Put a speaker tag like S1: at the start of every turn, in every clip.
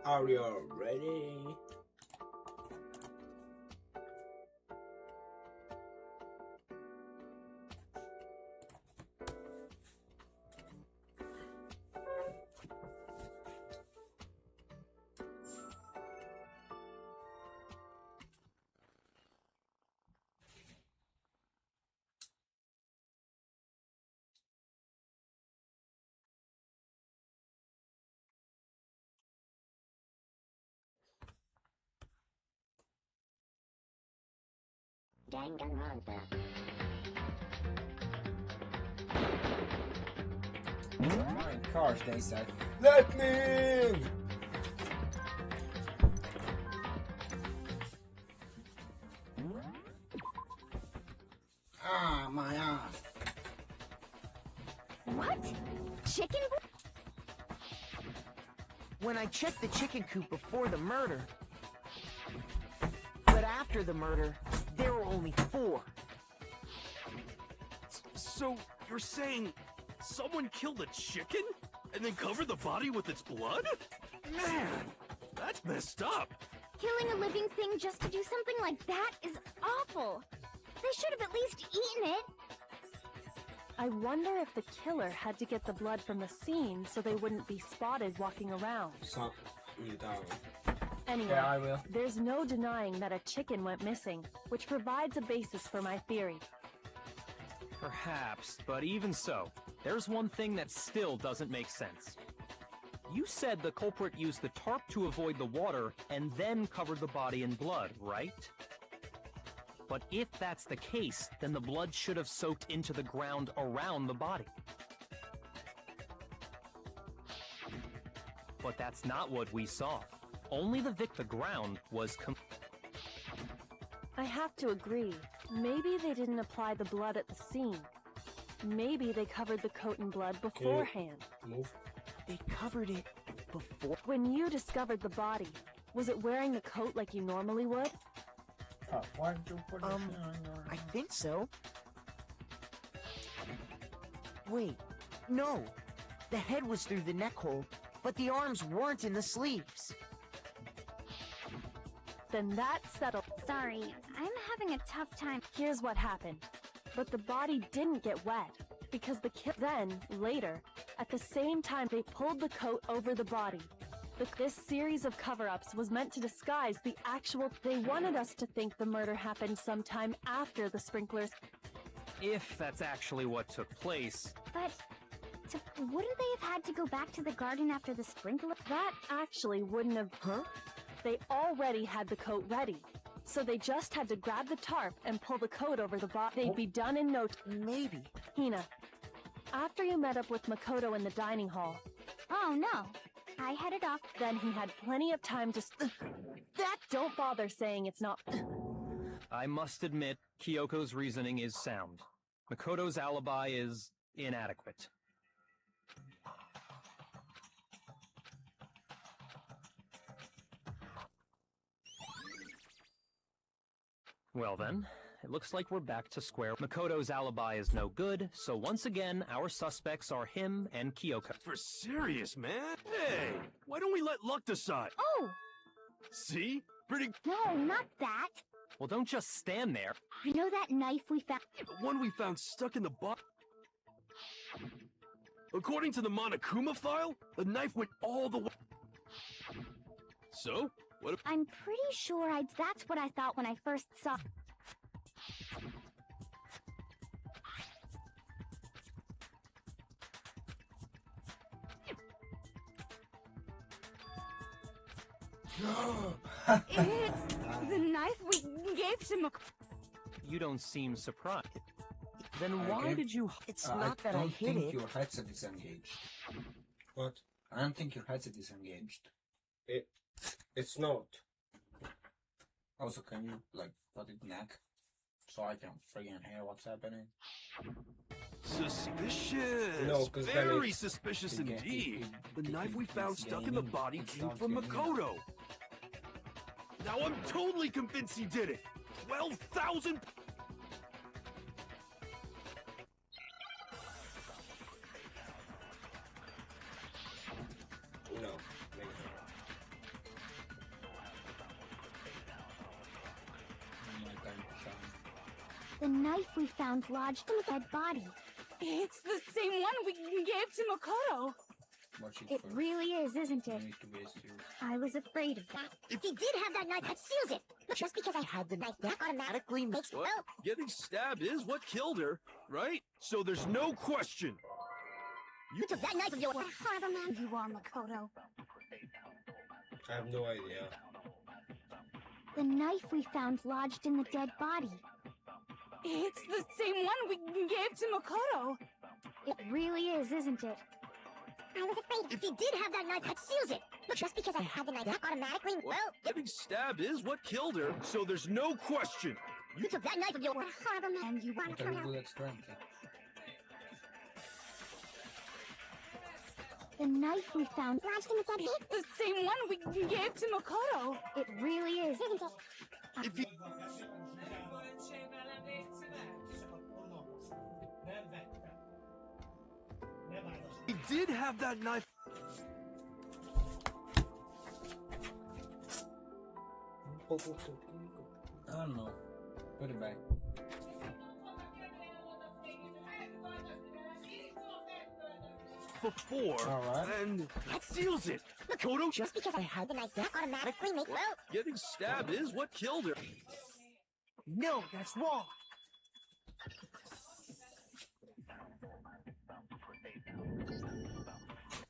S1: Are you ready?
S2: Danganronpa.
S1: My cars, they said. Let me in! Ah, my ass.
S2: What? Chicken?
S3: When I checked the chicken coop before the murder, but after the murder, there were only 4.
S4: So, you're saying someone killed a chicken and then covered the body with its blood? Man, that's messed up.
S2: Killing a living thing just to do something like that is awful. They should have at least eaten it.
S5: I wonder if the killer had to get the blood from the scene so they wouldn't be spotted walking around. Anyway,
S1: Yeah, I will.
S5: there's no denying that a chicken went missing, which provides a basis for my theory.
S6: Perhaps, but even so, there's one thing that still doesn't make sense. You said the culprit used the tarp to avoid the water and then covered the body in blood, right? But if that's the case, then the blood should have soaked into the ground around the body. But that's not what we saw. Only the ground was
S5: I have to agree. Maybe they didn't apply the blood at the scene. Maybe they covered the coat in blood beforehand.
S1: Move.
S3: They covered it before.
S5: When you discovered the body, was it wearing the coat like you normally would?
S1: Oh, why did you put it
S3: I think so. Wait, no. The head was through the neck hole, but the arms weren't in the sleeves.
S5: Then that settled.
S2: Sorry, I'm having a tough time.
S5: Here's what happened. But the body didn't get wet, because then, later, at the same time they pulled the coat over the body. This series of cover-ups was meant to disguise the actual... They wanted us to think the murder happened sometime after the sprinklers...
S6: If that's actually what took place.
S2: But wouldn't they have had to go back to the garden after the sprinkler?
S5: That actually wouldn't have... Huh? They already had the coat ready. So they just had to grab the tarp and pull the coat over the body. They'd be done in no time.
S3: Maybe.
S5: Hina, after you met up with Makoto in the dining hall...
S2: Oh no, I headed off.
S5: Then he had plenty of time to... Don't bother saying it's not...
S6: I must admit, Kyoko's reasoning is sound. Makoto's alibi is inadequate. Well then, it looks like we're back to square. Makoto's alibi is no good, so once again, our suspects are him and Kyoko.
S4: For serious, man? Hey, why don't we let luck decide?
S2: Oh!
S4: See? Pretty...
S2: No, not that.
S6: Well, don't just stand there.
S2: You know that knife we found?
S4: The one we found stuck in the box. According to the Monokuma file, the knife went all the way... So? What if...
S2: I'm pretty sure that's what I thought when I first saw... It's the knife we gave to
S6: You don't seem surprised. Then why did you...
S3: It's not that I hit
S1: don't think
S3: it.
S1: your headset is engaged. What? I don't think your headset is engaged. It's not. Also, can you, like, put it neck? So I can friggin' hear what's happening?
S4: Suspicious!
S1: No, 'cause then
S4: Very
S1: it's-
S4: suspicious
S1: it get-
S4: indeed.
S1: it-
S4: The knife we found
S1: it's
S4: stuck in the
S1: gaining-
S4: body
S1: it
S4: came
S1: starts
S4: from
S1: gaining.
S4: Makoto. Now I'm totally convinced he did it. 12,000...
S1: No.
S2: The knife we found lodged in the dead body.
S5: It's the same one we gave to Makoto.
S1: Watch
S2: It
S1: first.
S2: really is, isn't
S1: You
S2: it?
S1: need to base you.
S2: I was afraid of that.
S7: If he did have that knife, that seals it. But just because I had the knife, that automatically makes...
S4: What?
S7: Well,
S4: Getting stabbed is what killed her, right? So there's no question.
S7: you took that knife of yours.
S2: What a horrible man you are, Makoto.
S8: I have no idea.
S2: The knife we found lodged in the dead body.
S5: It's the same one we gave to Makoto.
S2: It really is, isn't it?
S7: I was afraid if he did have that knife, that seals it. But just because I had the knife, that automatically... Well,
S4: Getting stabbed is what killed her, so there's no question.
S7: you took that knife of yours.
S2: What a horrible man you are,
S1: Very
S2: Makoto.
S1: good experience.
S2: The knife we found
S7: Lodged in the dead body.
S5: It's the same one we gave to Makoto.
S2: It really is,
S7: Isn't it?
S4: If he... He did have that knife.
S1: I don't know. Put it back.
S4: Before,
S1: Alright.
S4: and that seals it. Makoto,
S7: Just because I had the knife, that automatically makes... Well,
S4: getting stabbed is what killed her.
S3: No, that's wrong.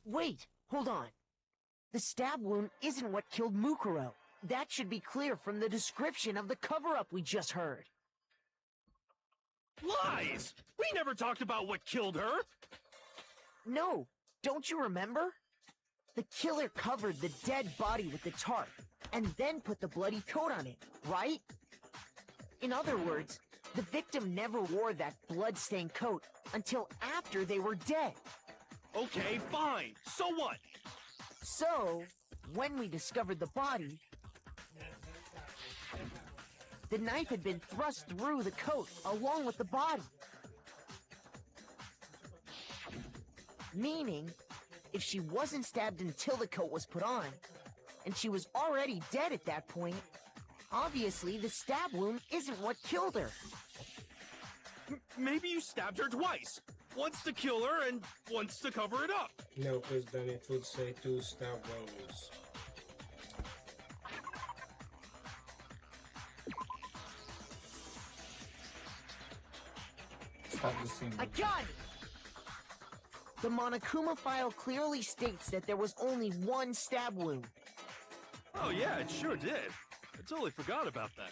S3: Wait, hold on. The stab wound isn't what killed Mukuro. That should be clear from the description of the cover-up we just heard.
S4: Lies! We never talked about what killed her.
S3: No, don't you remember? The killer covered the dead body with the tarp, and then put the bloody coat on it, right? In other words, the victim never wore that blood-stained coat until after they were dead.
S4: Okay, fine. So what?
S3: So, when we discovered the body, the knife had been thrust through the coat along with the body. Meaning, if she wasn't stabbed until the coat was put on, and she was already dead at that point, obviously the stab wound isn't what killed her.
S4: Maybe you stabbed her twice. Once to kill her and once to cover it up.
S8: No, because then it would say 2 stab wounds.
S1: Stop the scene.
S3: I got it! The Monokuma file clearly states that there was only one stab wound.
S4: Oh yeah, it sure did. I totally forgot about that.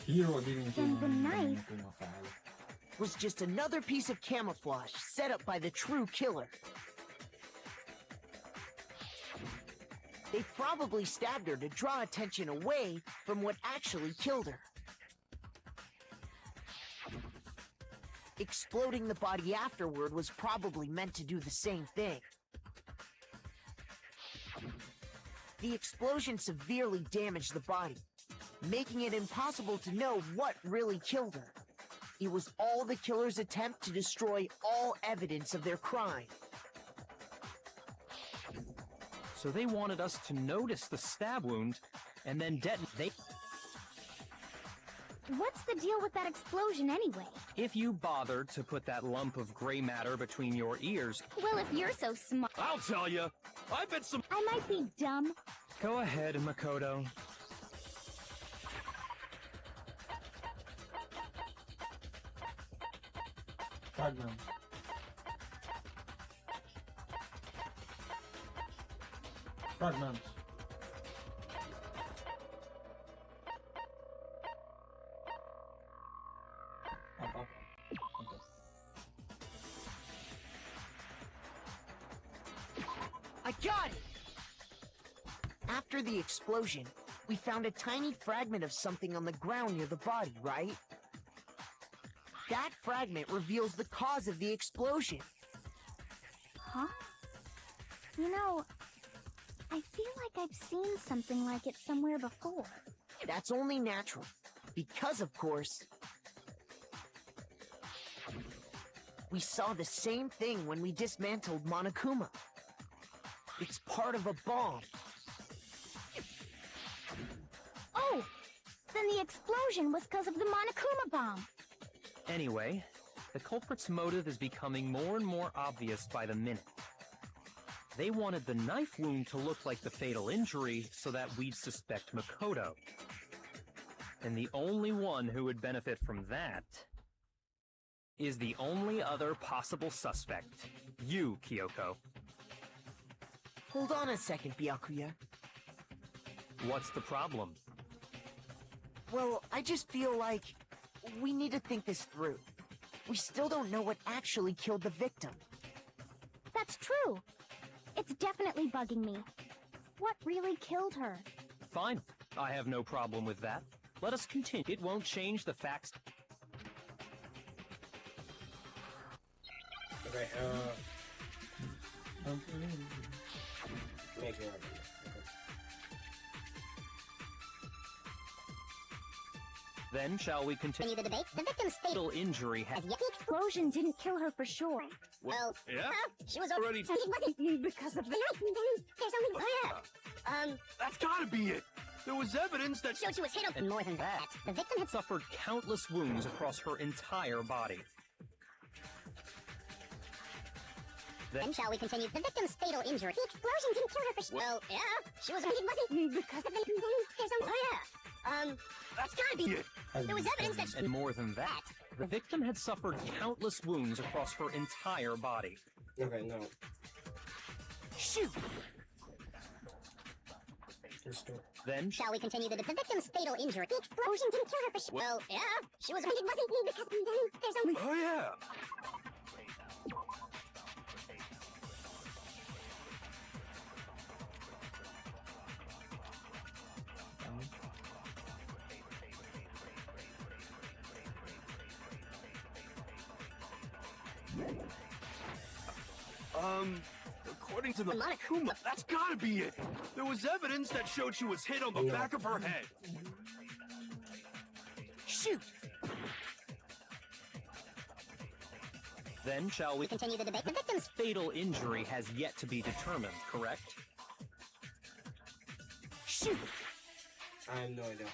S1: Hero didn't
S2: Then
S1: give
S2: the
S1: me
S2: knife-
S1: Kuma file.
S3: Was just another piece of camouflage set up by the true killer. They probably stabbed her to draw attention away from what actually killed her. Exploding the body afterward was probably meant to do the same thing. The explosion severely damaged the body, making it impossible to know what really killed her. It was all the killer's attempt to destroy all evidence of their crime.
S6: So they wanted us to notice the stab wound, and then detonate.
S2: What's the deal with that explosion anyway?
S6: If you bothered to put that lump of gray matter between your ears,
S2: Well, if you're so smart,
S4: I'll tell you. I bet some...
S2: I might be dumb.
S6: go ahead, Makoto.
S1: Fragment. Fragment. Up, up. Okay.
S3: I got it! After the explosion, we found a tiny fragment of something on the ground near the body, right? That fragment reveals the cause of the explosion.
S2: Huh? You know, I feel like I've seen something like it somewhere before.
S3: That's only natural. Because, of course, we saw the same thing when we dismantled Monokuma. It's part of a bomb.
S2: Oh! Then the explosion was because of the Monokuma bomb.
S6: Anyway, the culprit's motive is becoming more and more obvious by the minute. They wanted the knife wound to look like the fatal injury so that we'd suspect Makoto. And the only one who would benefit from that is the only other possible suspect, you, Kyoko.
S3: Hold on a second, Byakuya.
S6: What's the problem?
S3: Well, I just feel like we need to think this through. We still don't know what actually killed the victim.
S2: That's true. It's definitely bugging me. What really killed her?
S6: Fine, I have no problem with that. Let us continue. It won't change the facts.
S8: Okay, make it happen.
S6: Then shall we continue
S7: The debate. The victim's
S6: fatal injury has
S2: The explosion didn't kill her for sure.
S7: Well,
S4: Yeah?
S7: she was
S4: Already.
S7: It wasn't
S2: Because of the
S7: There's only
S4: That's gotta be it. There was evidence that
S7: showed she was hit up. More than that, the victim had
S6: suffered countless wounds across her entire body.
S7: Then shall we continue? The victim's fatal injury. The explosion didn't kill her for well, yeah. She was it wasn't because of the there's only that's gotta be it. There was evidence that
S6: And more than that, the victim had suffered countless wounds across her entire body.
S8: Okay, no.
S3: Shoot!
S8: Restore.
S6: Then
S7: shall we continue? The victim's fatal injury. The explosion didn't kill her for well, yeah. She was it wasn't because there's only
S4: Oh yeah. According to the Monokuma, that's gotta be it. There was evidence that showed she was hit on the back of her head.
S3: Shoot!
S6: Then shall we
S7: continue the debate? The victim's
S6: fatal injury has yet to be determined, correct?
S3: Shoot!
S8: I have no idea.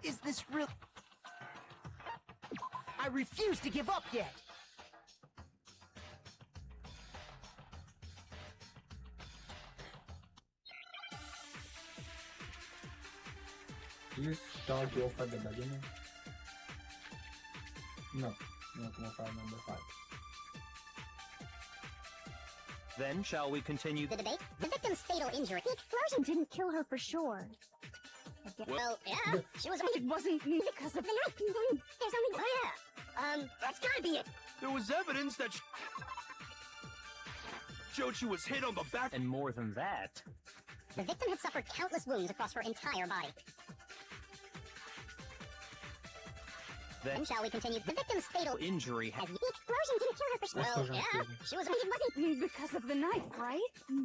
S3: Is this real? I refuse to give up yet!
S1: You start off at the beginning? No, no, como file number 5.
S6: Then shall we continue?
S7: the debate? The victim's fatal injury.
S2: The explosion didn't kill her for sure.
S7: Well, yeah. She was it wasn't because of the knife. There's only yeah. That's gotta be it.
S4: There was evidence that showed she was hit on the back.
S6: And more than that,
S7: The victim had suffered countless wounds across her entire body.
S6: then
S7: Shall we continue? The victim's fatal
S6: injury has
S7: the explosion didn't kill her for well,
S1: Explosion,
S7: yeah.
S1: explosion.
S7: She was it wasn't
S2: Because of the knife, right?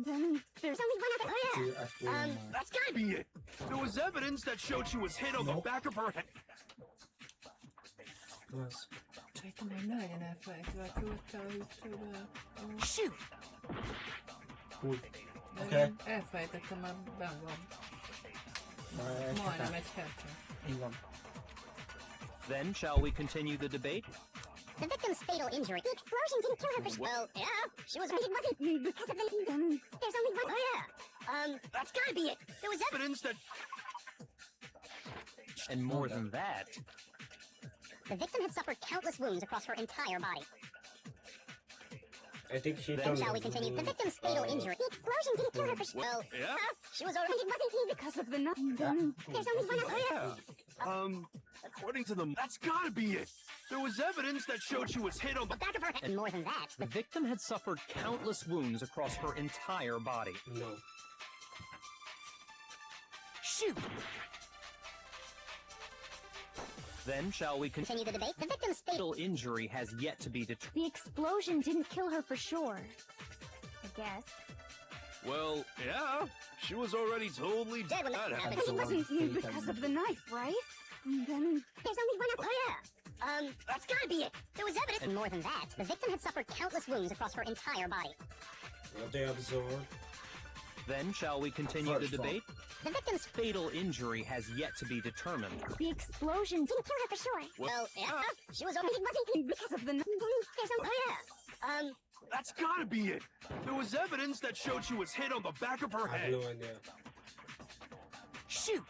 S2: Then
S7: there's only one other
S1: See, explosion,
S4: That's gotta be it. There was evidence that showed she was hit on the back of her head.
S1: Yes.
S9: Aspetta, ma non è una fai, tu
S3: Shoot!
S1: Cool. Okay.
S9: elfelejtettem már benn. Majdnem egy percet.
S1: Így van.
S6: Then shall we continue the debate?
S7: The victim's fatal injury. The explosion didn't kill her for well, yeah. She was it wasn't because of the there's only one yeah. That's gotta be it. There was
S4: Evidence that
S6: And more than that,
S7: the victim had suffered countless wounds across her entire body.
S8: I think he
S6: Then
S8: told
S7: Shall we continue? The victim's fatal injury. The explosion didn't kill her for well,
S4: yeah.
S7: She was already it wasn't because of the knife. There's only one other yeah.
S4: According to them, that's gotta be it. There was evidence that showed she was hit on the
S7: The back of her head. And more than that,
S6: the victim had suffered countless wounds across her entire body.
S8: No.
S3: Shoot!
S6: Then shall we
S7: continue the debate. The victim's fatal
S6: fatal injury has yet to be determined.
S2: The explosion didn't kill her for sure. I guess.
S4: Well, yeah. She was already totally
S7: Dead when
S4: that
S7: that
S4: happened.
S7: happened.
S2: It wasn't because of the knife, right? And then
S7: There's only one other. Oh, yeah. That's gotta be it. There was evidence. And more than that, the victim had suffered countless wounds across her entire body.
S8: What they absorbed.
S6: Then shall we continue the
S1: First one.
S6: debate?
S7: The victim's
S6: Fatal injury has yet to be determined.
S2: the explosion didn't kill her for sure.
S7: well, yeah. She was already wasn't
S2: Because of the knife.
S7: There's no. Oh, yeah.
S4: That's gotta be it. There was evidence that showed she was hit on the back of her
S8: I have
S4: head.
S8: no idea.
S3: Shoot!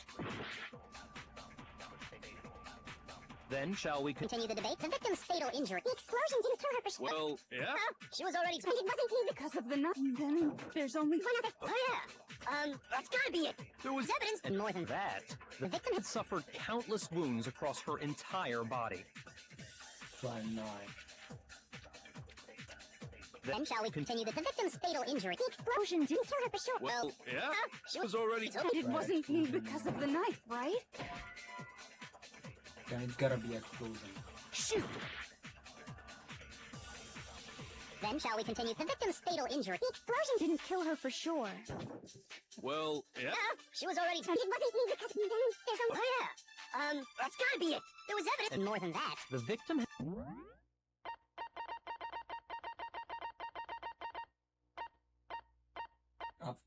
S6: Then shall we
S7: Continue the debate. The victim's fatal injury. The explosion didn't kill her for sure.
S4: Well, yeah.
S7: She was already. It wasn't
S2: Because of the knife. And then there's only
S7: one other. Oh, yeah. That's gotta be it.
S4: There was
S7: There's evidence. And more than
S6: that?
S7: The victim
S6: Had suffered countless wounds across her entire body.
S1: Try knife.
S7: Then shall we continue the victim's fatal injury? The explosion didn't kill her for sure.
S4: Well, yeah.
S7: She
S4: was already.
S2: it wasn't because of the knife, right?
S1: Then it's gotta be explosion.
S3: Shoot!
S7: Then shall we continue the victim's fatal injury? The explosion
S2: Didn't kill her for sure.
S4: Well, yeah.
S7: She was already. It wasn't because there's no. Oh, yeah. That's gotta be it. There was evidence. And more than that.
S6: The victim had...
S1: Up.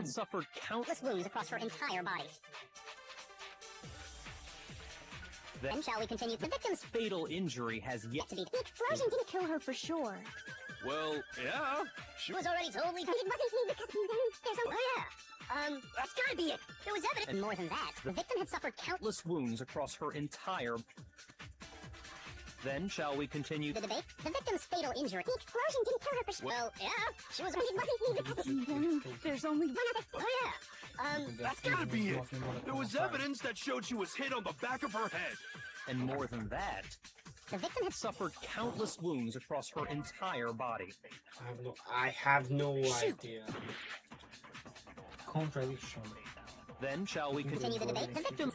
S6: had suffered countless
S7: wounds across her entire body. Then shall we continue? The victim's
S6: fatal injury has yet
S7: to be.
S2: The explosion didn't kill her for sure.
S4: Well, yeah.
S7: She was already totally. It wasn't me because there's no. Oh, yeah. That's gotta be it. There was evidence. And more than that, the victim had suffered countless
S6: wounds across her entire... Then shall we continue
S7: the debate? The victim's fatal injury. The explosion didn't kill her for sure. Well, yeah. She was. It wasn't me because
S2: There's only one other.
S7: Oh, yeah.
S4: That's gotta be it. There was evidence that showed she was hit on the back of her head.
S6: And more than that,
S7: the victim had
S6: suffered countless wounds across her entire body.
S8: I have no idea.
S1: Contradiction.
S6: Then shall we
S7: continue the debate? The victim.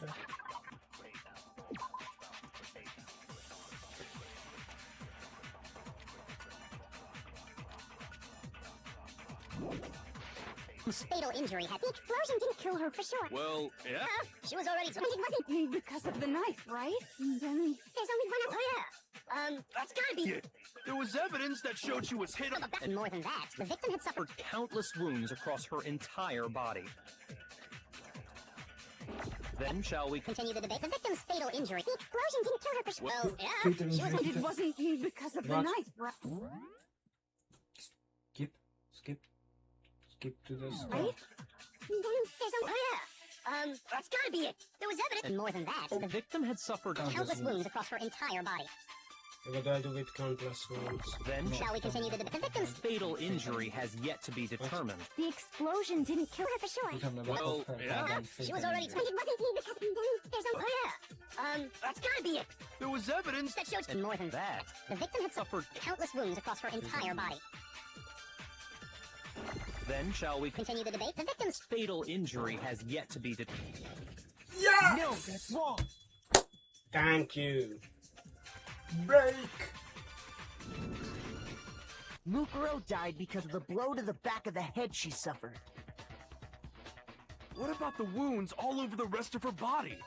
S7: Fatal injury had the explosion didn't kill her for sure.
S4: Well, yeah.
S7: She was already. It
S2: wasn't because of the knife, right? And then
S7: there's only one. Oh, yeah. That's gotta be
S4: it. There was evidence that showed she was hit on the back.
S7: And more than that, the victim had suffered
S6: countless wounds across her entire body. Then shall we
S7: continue the debate? The victim's fatal injury. The explosion didn't kill her for sure. Well, yeah.
S2: It wasn't because of the knife, right?
S1: Skip to the stuff.
S7: Right? There's oh, yeah. That's gotta be it. There was evidence. And more than that,
S6: the victim had suffered
S7: countless wounds across her entire body.
S8: What do I do with countless wounds?
S6: Then
S7: shall we continue the victim's
S6: fatal injury has yet to be determined.
S2: The explosion didn't kill her for sure.
S4: Well, yeah.
S7: She was already. It wasn't me because there's no. Oh, yeah. That's gotta be it.
S4: There was evidence
S7: that showed. And more than that, the victim had suffered countless wounds across her entire body.
S6: Then shall we
S7: continue the debate? The victim's
S6: fatal injury has yet to be determined.
S8: Yeah!
S3: No, that's wrong.
S8: Thank you.
S1: Break!
S3: Mukuro died because of the blow to the back of the head she suffered.
S4: What about the wounds all over the rest of her body?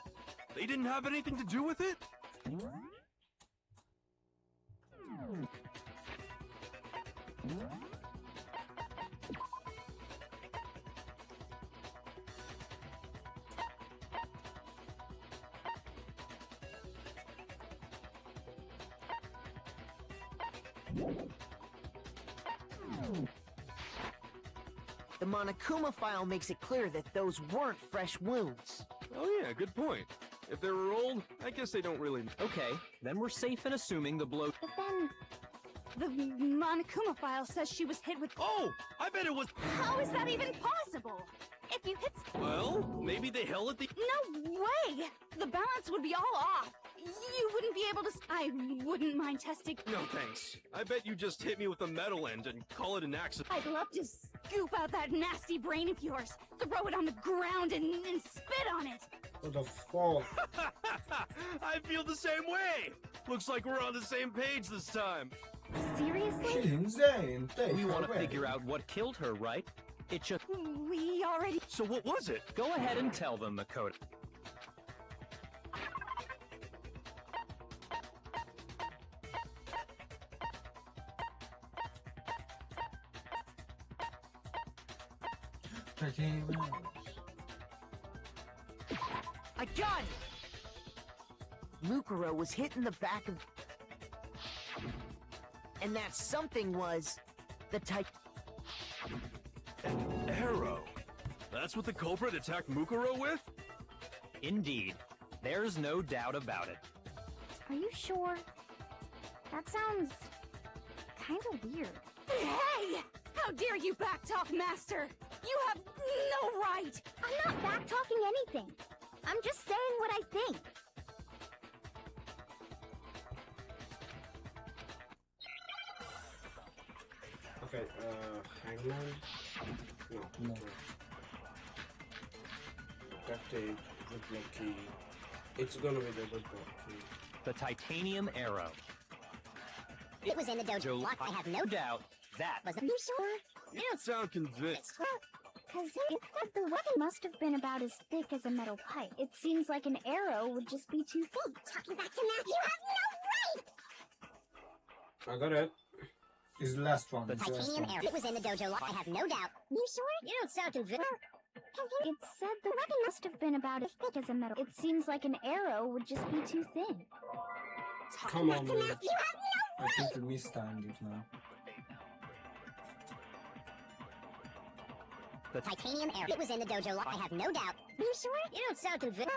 S4: They didn't have anything to do with it?
S3: The Monokuma file makes it clear that those weren't fresh wounds.
S4: Oh yeah, good point. If they were old, I guess they don't really...
S6: Okay, then we're safe in assuming the blow...
S2: But then... the Monokuma file says she was hit with...
S4: Oh! I bet it was...
S2: How is that even possible? If you hit...
S4: Well, maybe they held it the...
S2: No way! The balance would be all off. You wouldn't be able to... I wouldn't mind testing...
S4: No thanks. I bet you just hit me with a metal end and call it an accident.
S2: I'd love to scoop out that nasty brain of yours, throw it on the ground, and spit on it.
S8: What the fuck?
S4: I feel the same way. Looks like we're on the same page this time.
S2: Seriously?
S1: She's insane. Take
S6: We
S1: her
S6: want to
S1: away.
S6: figure out what killed her, right? It should...
S2: We already...
S4: So what was it?
S6: Go ahead and tell them, Makoto.
S3: I got it! Mukuro was hit in the back of... And that something was... the type...
S4: An arrow. That's what the culprit attacked Mukuro with?
S6: Indeed. There's no doubt about it.
S2: Are you sure? That sounds... kind of weird. Hey! How dare you backtalk, Master! You have no right! I'm not backtalking anything. I'm just saying what I think.
S8: Okay, hangman? No.
S1: No.
S8: Duct tape, woodblock key. It's gonna be the woodblock key.
S6: The titanium arrow.
S7: It was in the dojo lock. I have no
S6: doubt that
S7: Was
S2: You sure?
S4: You don't sound convinced.
S2: Because it said the weapon must have been about as thick as a metal pipe. It seems like an arrow would just be too thin.
S7: talking back to Matt. You have no right!
S8: I got it.
S1: Is the last one.
S6: The
S1: It's the last
S7: Titanium
S1: one.
S7: arrow. It was in the dojo lock. I have no doubt.
S2: You sure?
S7: You don't sound convinced.
S2: It said the weapon must have been about as thick as a metal. It seems like an arrow would just be too thin.
S8: Come on, man.
S7: You have no
S1: I think we mistimed it now.
S6: the
S7: Titanium arrow. It was in the dojo lock. I have no doubt.
S2: You sure?
S7: You don't sound convinced.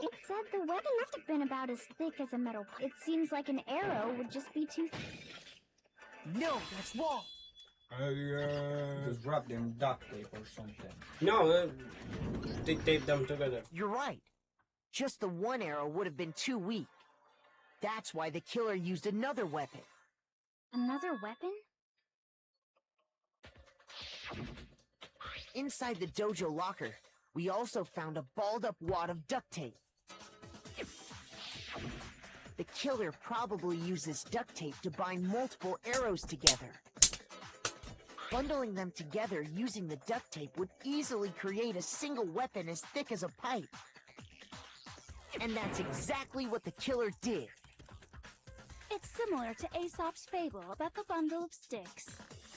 S2: It said the weapon must have been about as thick as a metal. It seems like an arrow would just be too thin.
S3: No, that's wrong!
S1: Just wrap them in duct tape or something.
S8: No, they taped them together.
S3: You're right. Just the one arrow would have been too weak. That's why the killer used another weapon.
S2: Another weapon?
S3: Inside the dojo locker, we also found a balled-up wad of duct tape. The killer probably uses duct tape to bind multiple arrows together. Bundling them together using the duct tape would easily create a single weapon as thick as a pipe. And that's exactly what the killer did.
S2: It's similar to Aesop's fable about the bundle of sticks.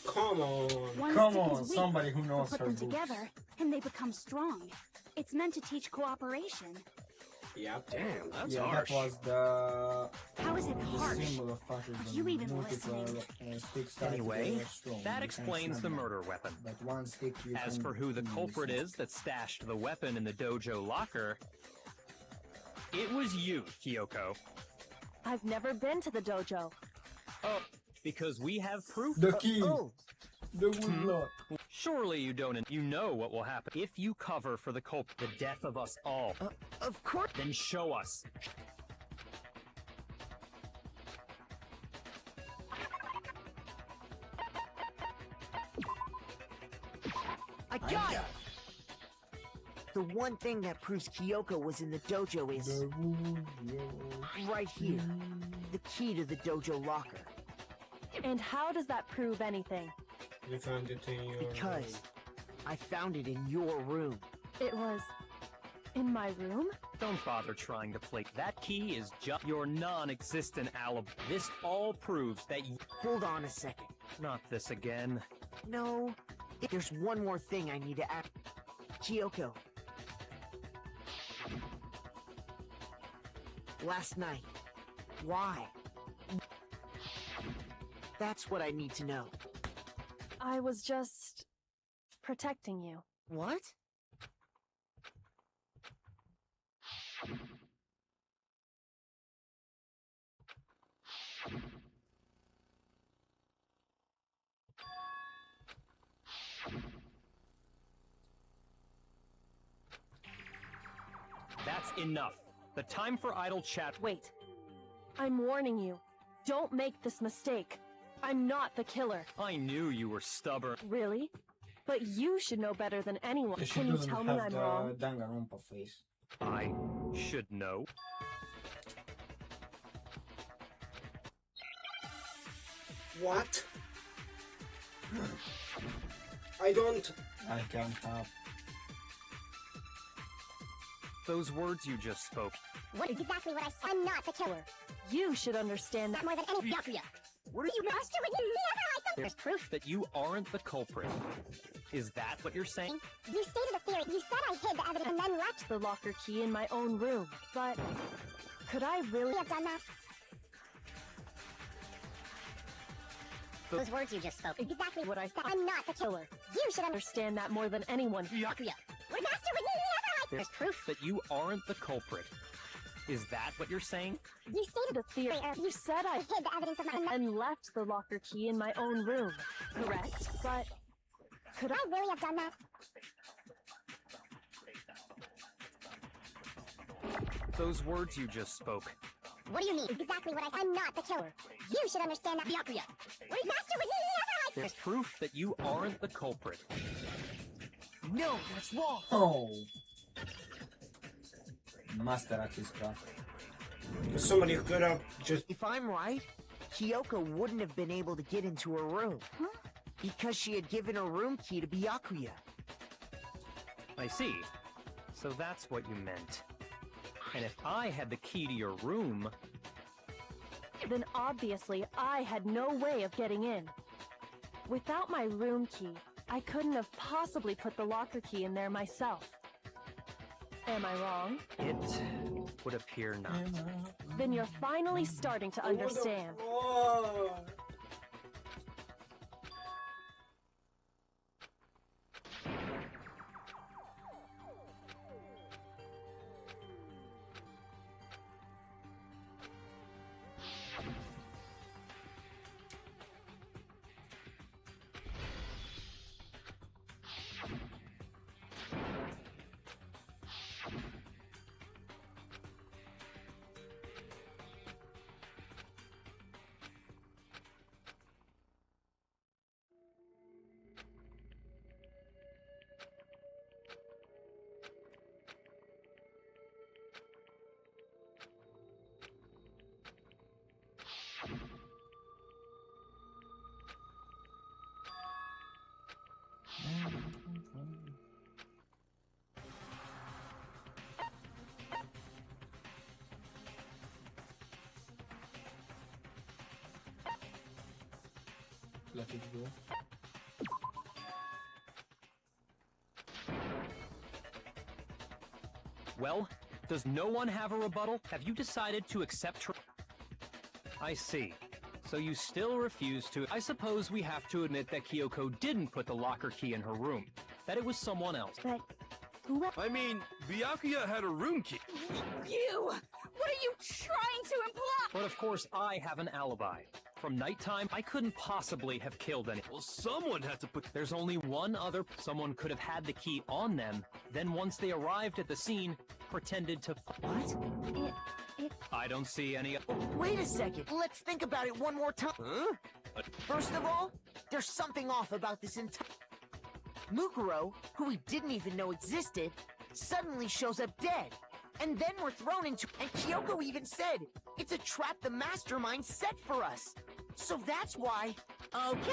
S8: Come on.
S2: One
S1: Come
S2: stick
S1: on,
S2: is weak,
S1: somebody who
S2: you
S1: knows
S2: put
S1: her
S2: them
S1: books.
S2: together, and they become strong. It's meant to teach cooperation.
S8: Yep.
S4: Damn, that's
S1: Yeah,
S4: harsh.
S1: that was the
S2: How is it harsh?
S1: symbol of fascism.
S2: Are you even
S1: Multiple
S2: listening?
S1: sticks tied
S6: Anyway,
S1: together strong.
S6: that
S1: You
S6: explains
S1: can't
S6: the
S1: snap them.
S6: murder weapon.
S1: But one stick you
S6: As
S1: can
S6: for who the
S1: use.
S6: culprit is that stashed the weapon in the dojo locker, it was you, Kyoko.
S5: I've never been to the dojo.
S6: Oh, because we have proof.
S1: The key,
S3: Oh,
S1: the woodblock.
S6: Surely you don't. You know what will happen if you cover for the culprit, the death of us all.
S3: of course.
S6: Then show us.
S3: I got it! The one thing that proves Kyoko was in the dojo is
S1: The woodblock.
S3: right here. The key to the dojo locker.
S5: And how does that prove anything?
S8: You found it in your...
S3: Because I found it in your room.
S5: It was in my room?
S6: Don't bother trying to play. That key is just your non-existent alibi. This all proves that you...
S3: Hold on a second.
S6: Not this again.
S3: No, there's one more thing I need to ask. Kyoko. Last night. Why? That's what I need to know.
S5: I was just protecting you.
S3: What?
S6: Enough. The time for idle chat.
S5: Wait. I'm warning you. Don't make this mistake. I'm not the killer.
S6: I knew you were stubborn.
S5: Really? But you should know better than anyone.
S1: She
S5: Can you
S1: doesn't
S5: tell me
S1: have
S5: I'm
S1: the
S5: wrong?
S1: Danganronpa face.
S6: I should know.
S8: What? I don't.
S1: I can't have.
S6: Those words you just spoke.
S7: What exactly what I said? I'm not the killer.
S5: You should understand that.
S7: Not more than any Byakuya. What are you, master? With me?
S6: There's proof that you aren't the culprit. Is that what you're saying?
S7: You stated a theory. You said I hid the evidence and then left.
S5: The locker key in my own room. But could I really
S7: have done that? Those words you just spoke.
S5: Exactly what I said.
S7: I'm not the killer. You should
S5: Understand that more than anyone.
S7: Byakuya. What master with me?
S6: There's proof that you aren't the culprit. Is that what you're saying?
S7: You stated
S5: The theory. You said I
S7: hid the evidence of my
S5: and left the locker key in my own room. Correct? But could I
S7: really have done that?
S6: Those words you just spoke.
S7: What do you mean? Exactly what I said. I'm not the killer. You should understand that. Byakuya. What master with me?
S6: There's proof that you aren't the culprit.
S3: No, that's wrong.
S1: Oh. Master at his craft.
S8: Somebody could have just.
S3: If I'm right, Kyoko wouldn't have been able to get into her room. Because she had given her room key to Byakuya.
S6: I see. So that's what you meant. And if I had the key to your room...
S5: Then obviously I had no way of getting in. Without my room key, I couldn't have possibly put the locker key in there myself. Am I wrong?
S6: It would appear not.
S5: Then you're finally starting to understand.
S8: Oh.
S1: Let it go.
S6: Well, does no one have a rebuttal? Have you decided to accept her? I see. So you still refuse to... I suppose we have to admit that Kyoko didn't put the locker key in her room. That it was someone else.
S5: But who else?
S4: I mean, Byakuya had a room key.
S2: You! What are you trying to imply?
S6: But of course, I have an alibi. From nighttime, I couldn't possibly have killed any.
S4: Well, someone had to put...
S6: There's only one other... Someone could have had the key on them, then once they arrived at the scene, pretended to...
S3: What?
S6: I don't see any...
S3: Wait a second. Let's think about it one more time.
S4: Huh?
S3: First of all, there's something off about this entire... Mukuro, who we didn't even know existed, suddenly shows up dead. And then we're thrown into... And Kyoko even said, it's a trap the mastermind set for us. So that's why...
S10: Okay!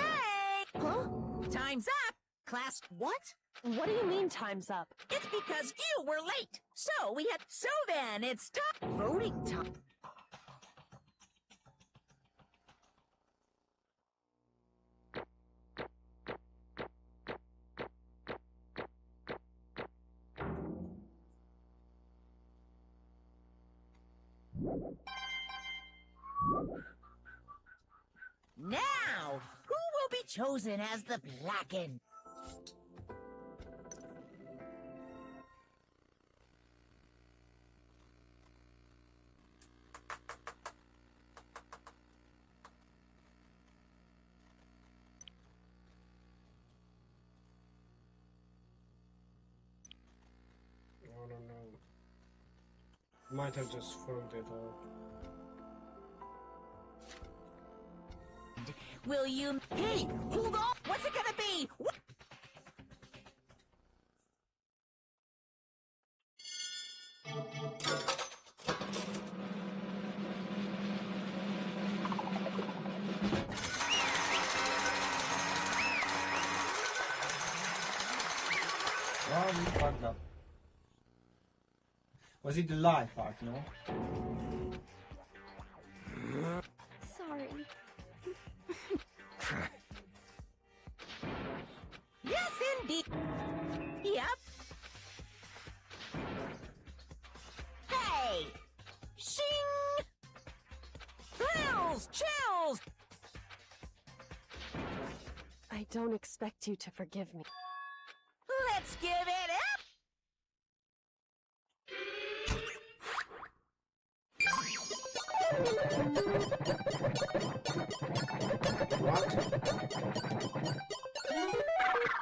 S3: Huh?
S10: Time's up! Class, what?
S5: What do you mean time's up?
S10: It's because you were late! So we had... So then, it's time...
S3: Voting time.
S10: Now, who will be chosen as the Blackened?
S8: I don't know. Might have just thrown it out.
S10: Will you? Hey, hold on! What's it gonna be? What?
S1: Oh, we fucked up. Was it the live part, no?
S2: Sorry.
S10: Yes, indeed. Yep. Hey! Shing! Thrills! Chills!
S5: I don't expect you to forgive me.
S10: Let's give it up!
S8: What?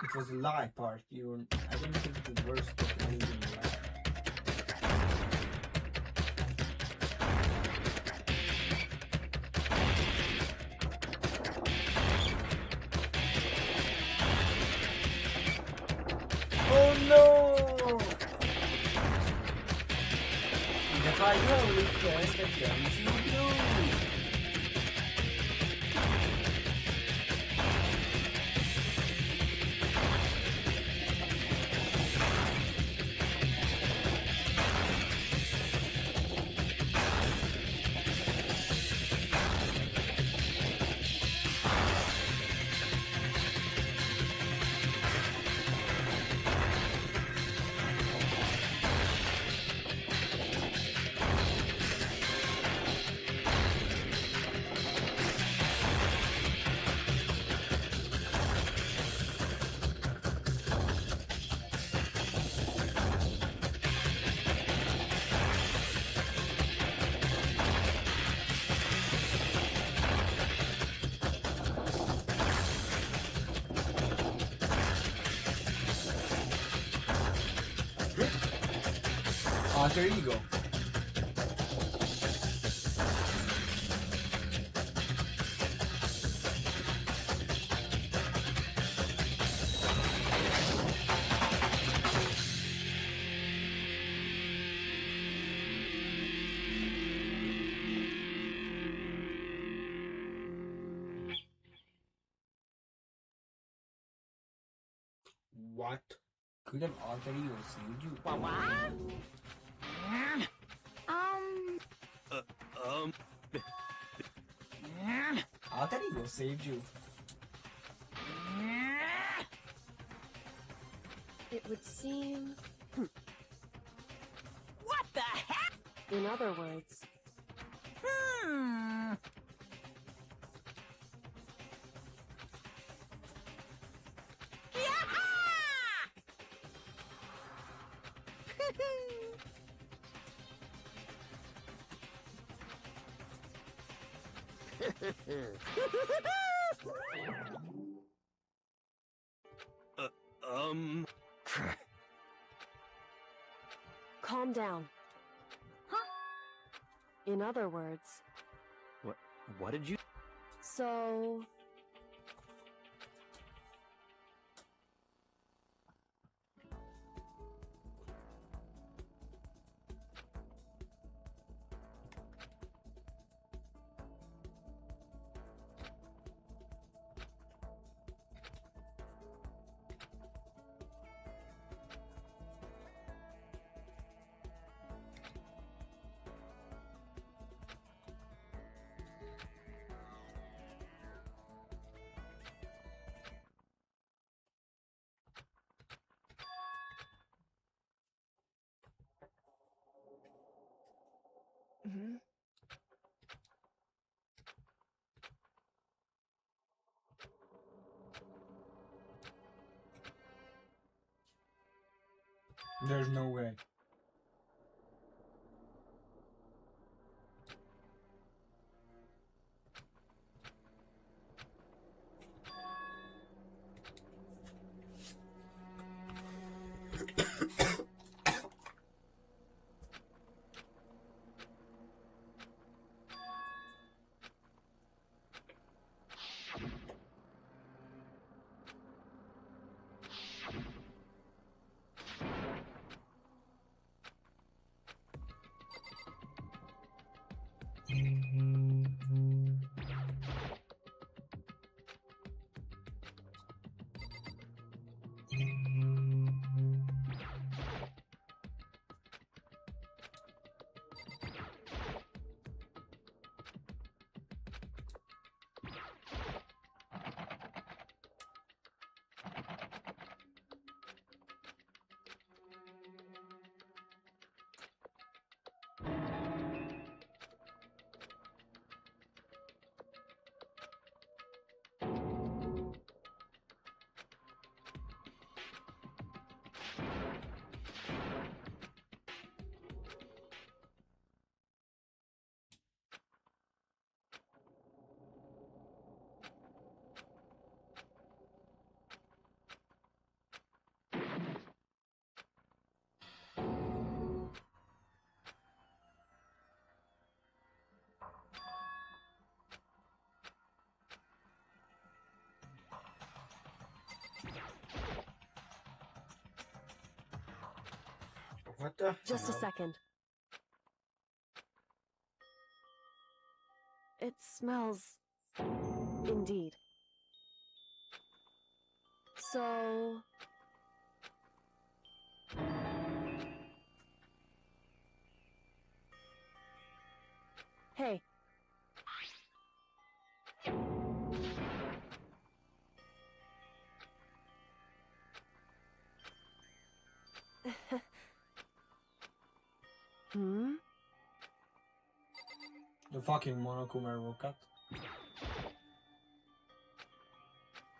S1: It was the live part. I don't think the worst of the movie in life. Oh no! The final request against you. Alter ego.
S8: What?
S1: Could an alter ego saved you? Alter ego saved you.
S5: It would seem...
S10: What the heck?
S5: In other words, calm down. In other words,
S6: What did you...
S5: so...
S1: There's no way.
S8: What the
S5: Just a
S8: hell?
S5: second. It smells... Indeed. So... Hey. Hmm?
S1: The fucking Monokuma rocket.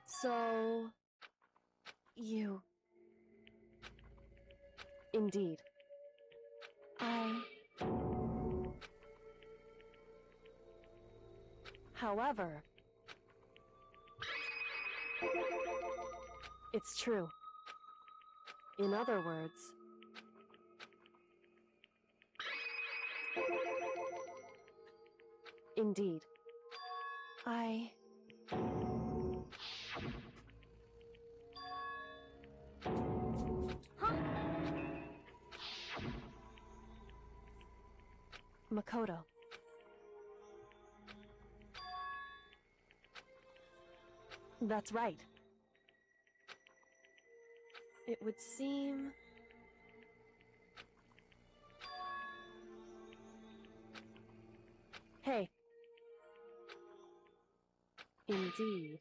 S5: So... You... Indeed. However... It's true. In other words... Indeed.
S2: Huh?
S5: Makoto. That's right. It would seem... Hey. Indeed.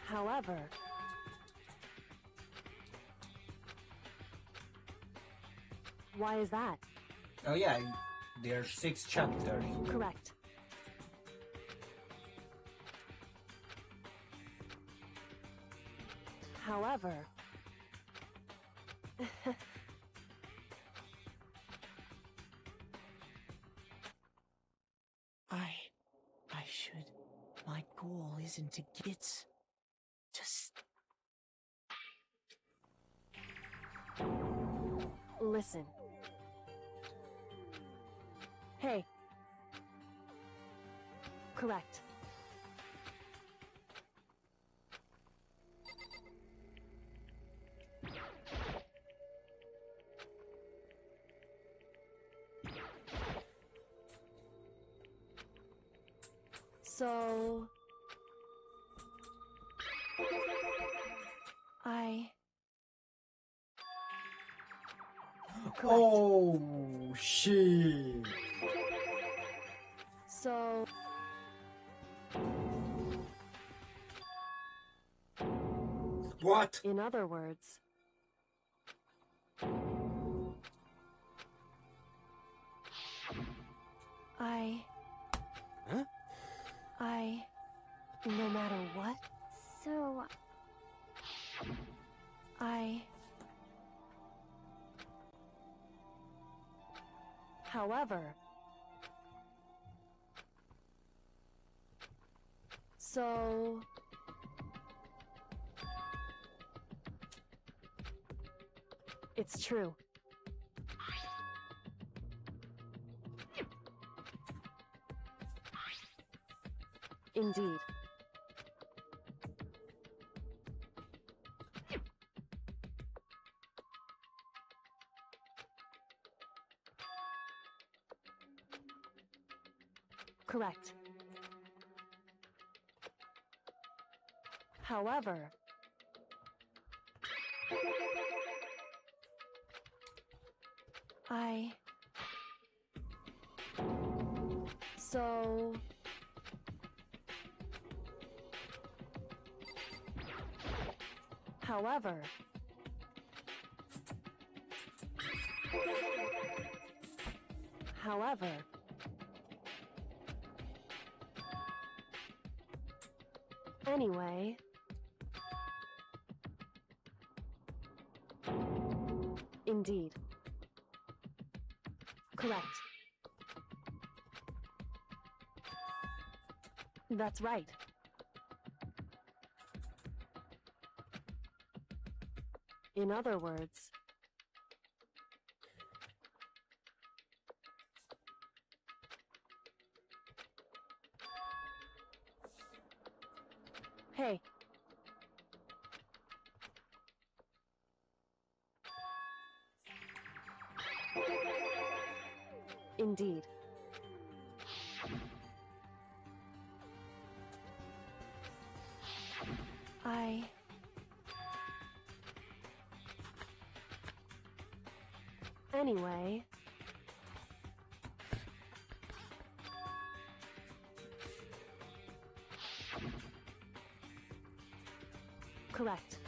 S5: However... Why is that?
S1: Oh yeah, there's 6 chapters.
S5: Correct. However...
S3: I should. My goal isn't to get. Just.
S5: Listen. Hey. Correct. So... Correct.
S1: Oh shit!
S5: So...
S1: What?
S5: In other words...
S3: Huh?
S5: No matter what,
S2: So...
S5: However... So... It's true. Indeed. Correct. However... So... However... However... Anyway... Indeed. Correct. That's right. In other words... Indeed. Anyway... Correct.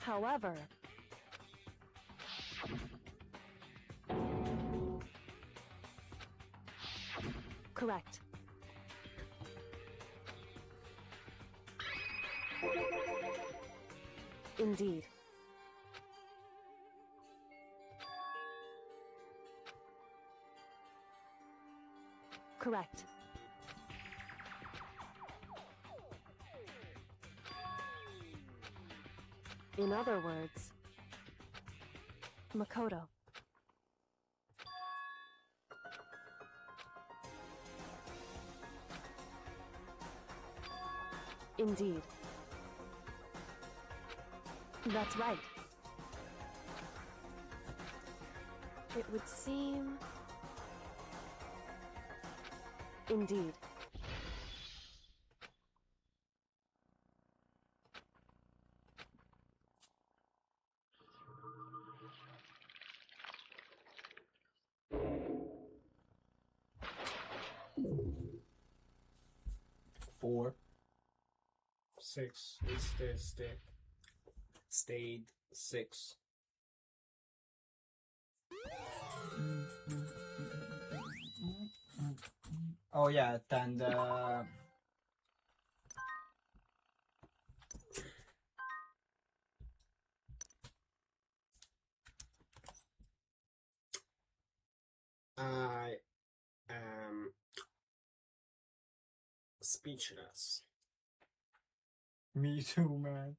S5: However... Correct. Indeed. Correct. In other words, Makoto. Indeed. That's right. It would seem... Indeed.
S1: Four.
S8: 6. It stayed 6.
S1: Oh yeah, and
S8: I am speechless.
S1: me too, man.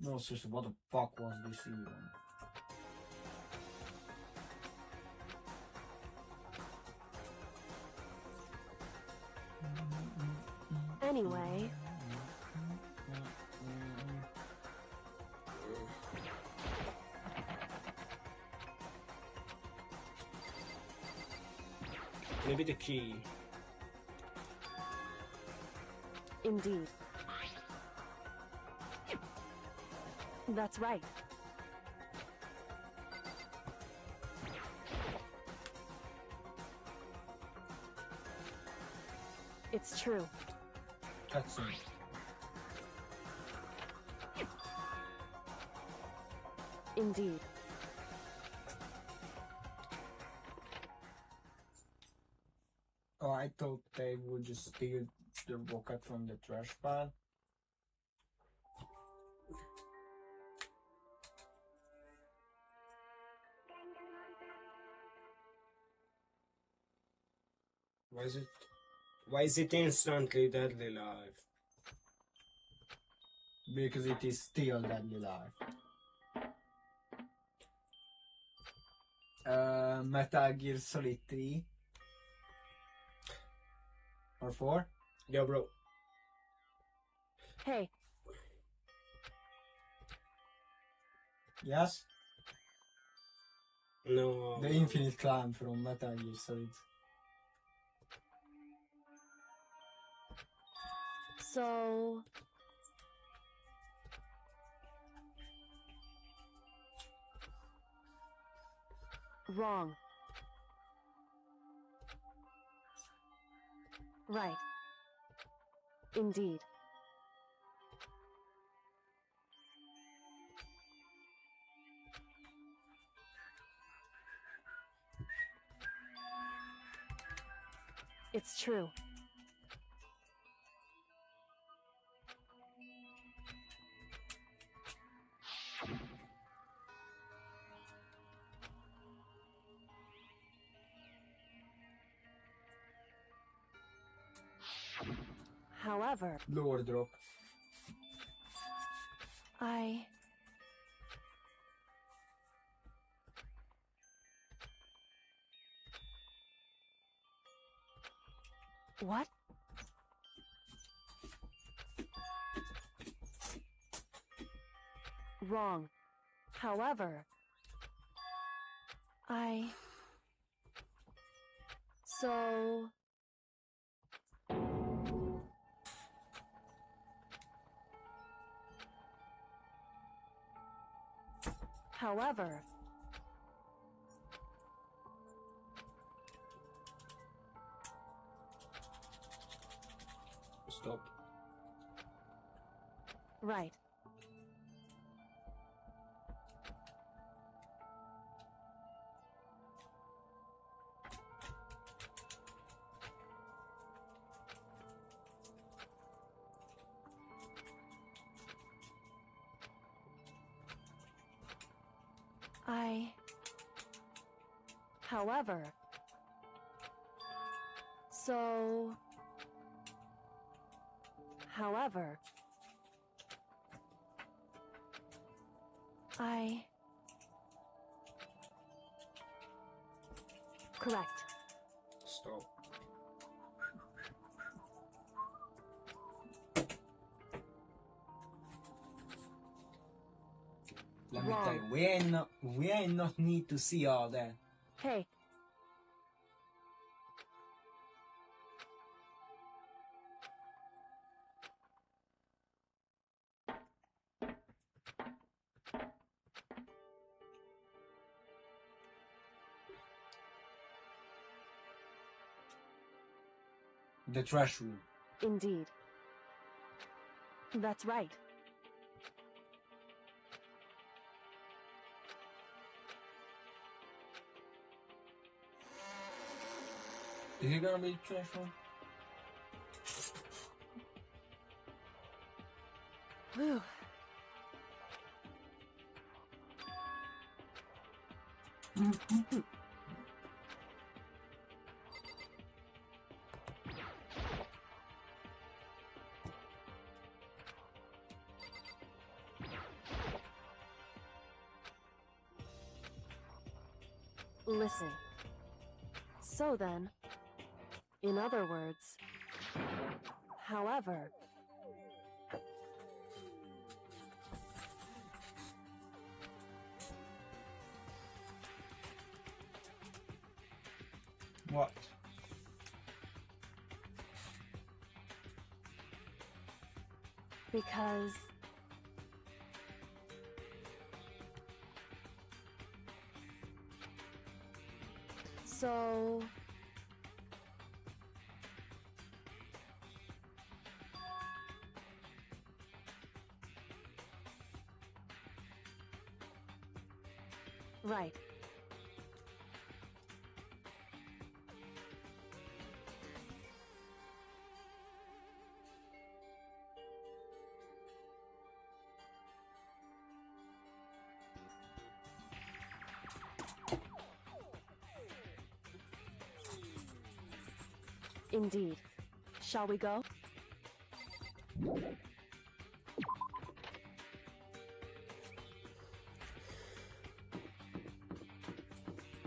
S1: No, seriously, what the fuck was this even?
S5: Anyway...
S8: Maybe the key.
S5: Indeed. That's right. It's true.
S1: Cutscene.
S5: Indeed.
S1: Oh, I thought they would just steal the rocket from the trash pile.
S8: Why is it instantly deadly live?
S1: Because it is still deadly live. Metal Gear Solid 3 or 4?
S8: Yo, bro.
S5: Hey.
S1: Yes?
S8: No.
S1: The Infinite Climb from Metal Gear Solid.
S5: So... Wrong. Right. Indeed. It's true. However...
S1: Lord Rock.
S5: What? Wrong. However, So... However...
S8: Stop.
S5: Right. However... So... However... Correct.
S8: Stop.
S1: Let me tell you, we ain't not need to see all that.
S5: Hey.
S1: The trash room.
S5: Indeed. That's right.
S1: Is it gonna be the trash room?
S5: Whew. Listen. So then, in other words, however,
S1: What?
S5: because so right. Indeed. Shall we go?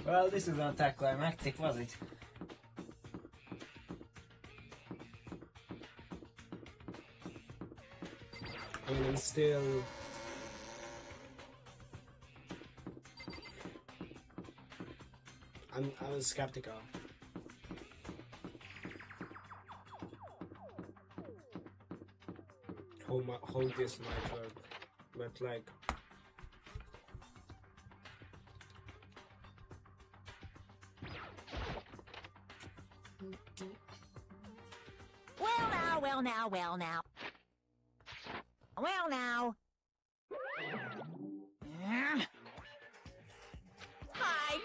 S1: Well, this is not that climactic, was it?
S8: I mean, I'm still... I was skeptical. How this might work, but like...
S10: Well now, well now, well now. Well now. I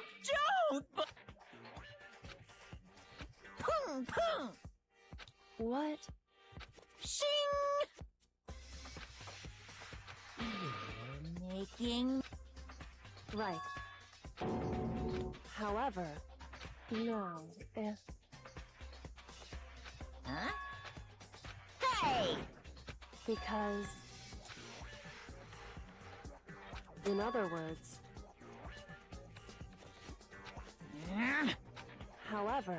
S10: don't, but... Pung, pung.
S5: What?
S10: Shing! You're making...
S5: Right. However, no, if...
S10: Huh? Hey!
S5: Because... In other words... However...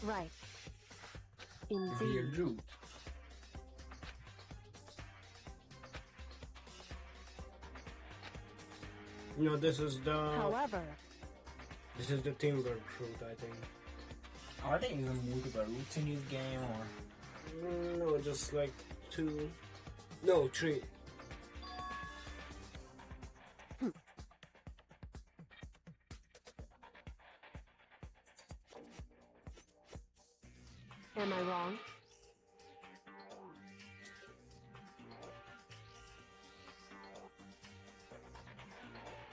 S5: Right. Indeed.
S1: root.
S8: No, this is the
S5: However,
S8: teamwork route, I think.
S1: Are there even multiple roots in this game, or?
S8: No, just like 2. No, 3.
S5: am I wrong?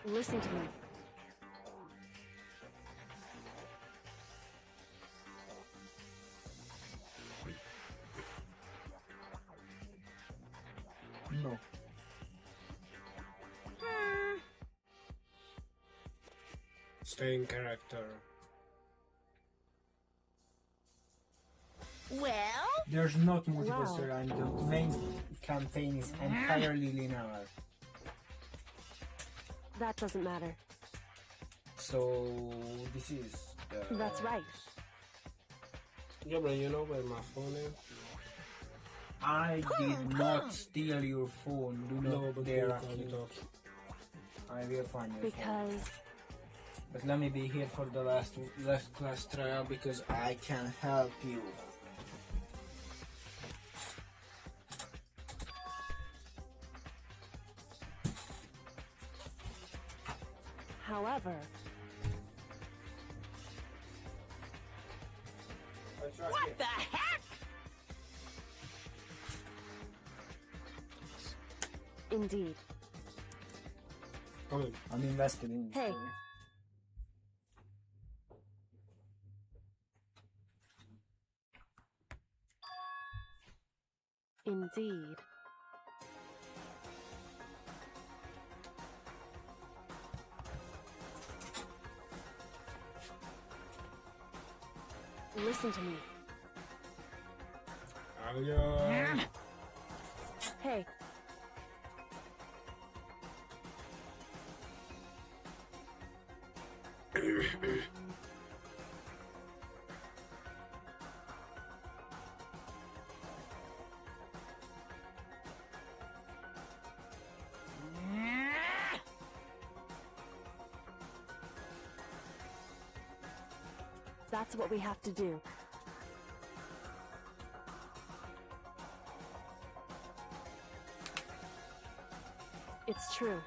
S5: Listen to me.
S1: No.
S8: Stay in character.
S10: Well,
S1: There's not multiple
S5: Wow.
S1: storyline. The main campaign is entirely linear.
S5: That doesn't matter.
S1: So this is the...
S5: That's right.
S8: Yeah, but you know where my phone is?
S1: I did not steal your phone. Do not
S8: No, but
S1: dare
S8: you
S1: accuse.
S8: can't talk.
S1: I will find your phone.
S5: Because
S1: But let me be here for the last class trial because I can help you.
S5: however,
S10: what the heck?
S5: indeed.
S8: Come in.
S1: I'm invested in this
S5: Hey.
S1: story.
S5: Indeed. Listen to me.
S8: Alia.
S5: Hey, that's what we have to do. It's true.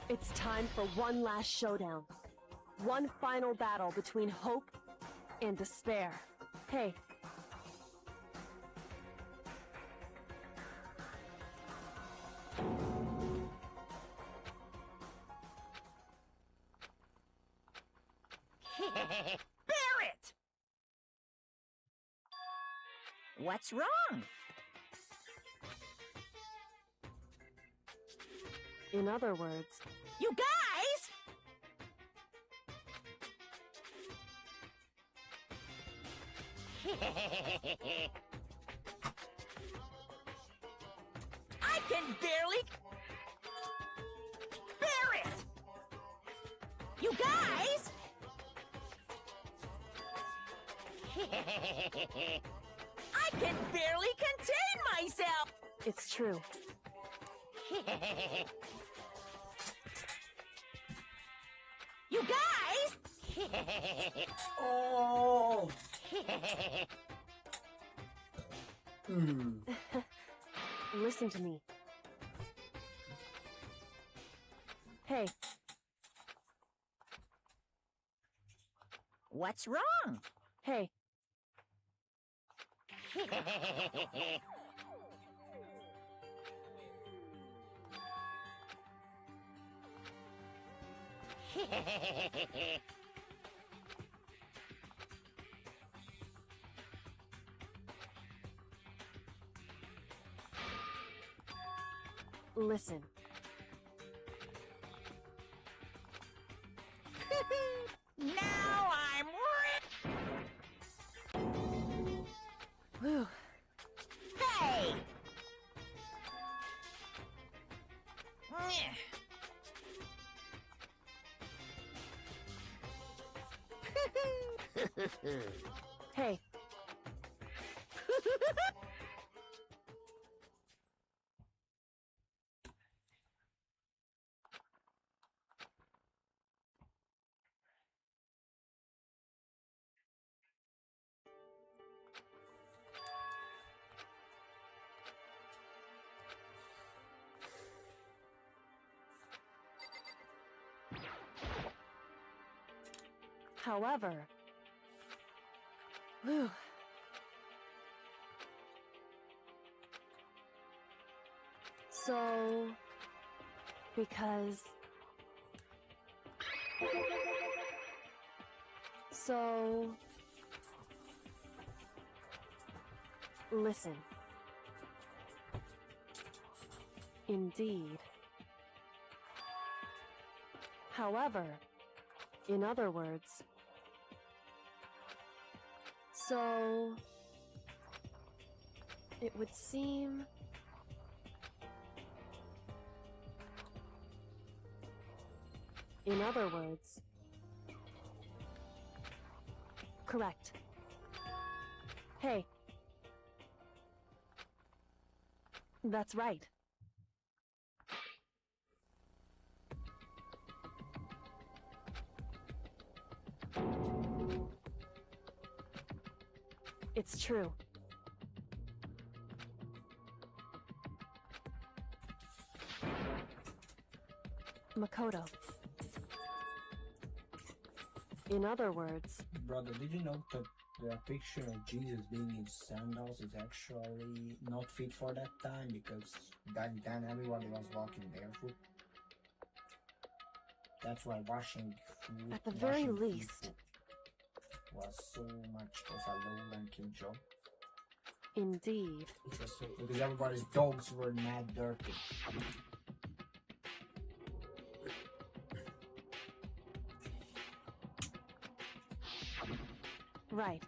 S5: It's time for one last showdown. One final battle between hope and despair. Hey.
S10: Barrett! What's wrong?
S5: In other words,
S10: You guys! I can barely... Barrett! You guys! I can barely contain myself!
S5: it's true.
S10: You guys!
S1: Oh!
S5: Listen to me. Hey,
S10: What's wrong?
S5: hey, listen.
S10: Now I'm
S5: Whew.
S10: Hey! Nyeh.
S5: Hey. However, whew. So, because... So... Listen. Indeed. However, in other words... So... It would seem... In other words... Correct. Hey. That's right. It's true. Makoto. In other words...
S1: Brother, did you know that the picture of Jesus being in sandals is actually not fit for that time, because back then everybody was walking barefoot? That's why washing food,
S5: At the very
S1: washing
S5: least...
S1: food was so much of a low-ranking job.
S5: Indeed.
S1: Interesting, because everybody's dogs were mad dirty.
S5: Right.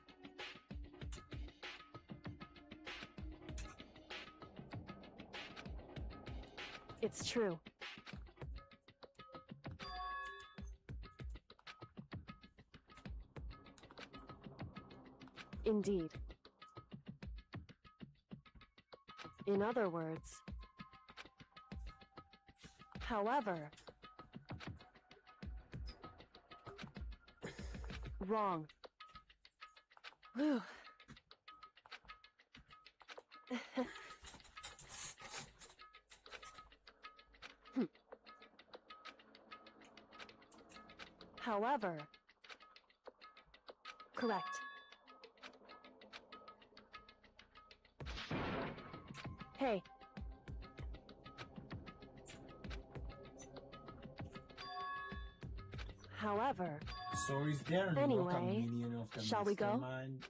S5: It's true. Indeed. In other words... However... Wrong. Whew. However... Correct. Hey. However...
S1: So is there
S5: anyway,
S1: not a minion of the
S5: shall we go?
S1: mastermind?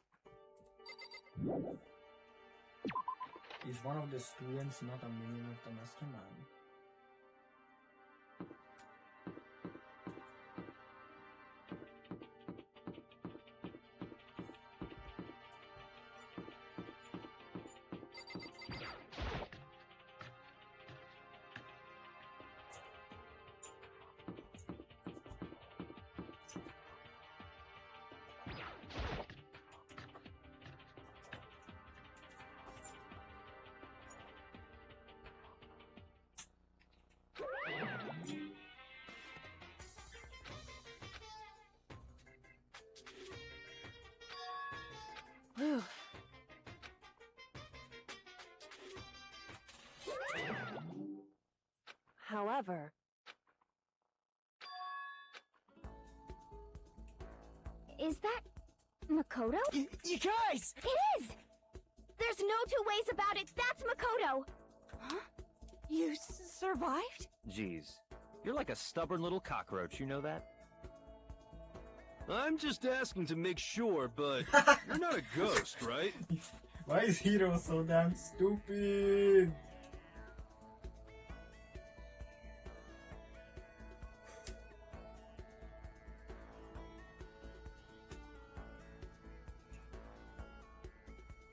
S1: Is one of the students not a minion of the mastermind?
S5: Whew. However...
S2: Is that Makoto?
S3: You guys!
S2: It is! There's no two ways about it. That's Makoto! Huh? You survived?
S6: Jeez. You're like a stubborn little cockroach, you know that?
S4: I'm just asking to make sure, but you're not a ghost, right?
S1: Why is Hiro so damn stupid?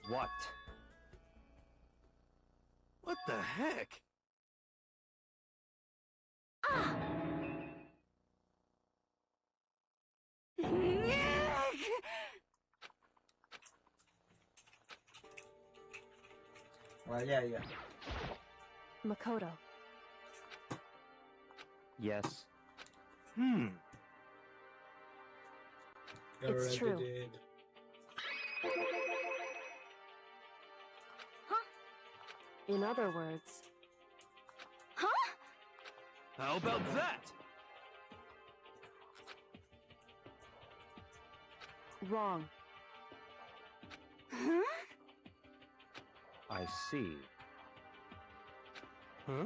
S6: What?
S4: What the heck?
S1: Well, yeah.
S5: Makoto.
S6: Yes.
S8: You
S5: It's
S8: already
S5: true.
S8: did.
S5: In other words,
S4: How about that?
S5: wrong.
S6: I see.
S4: Huh?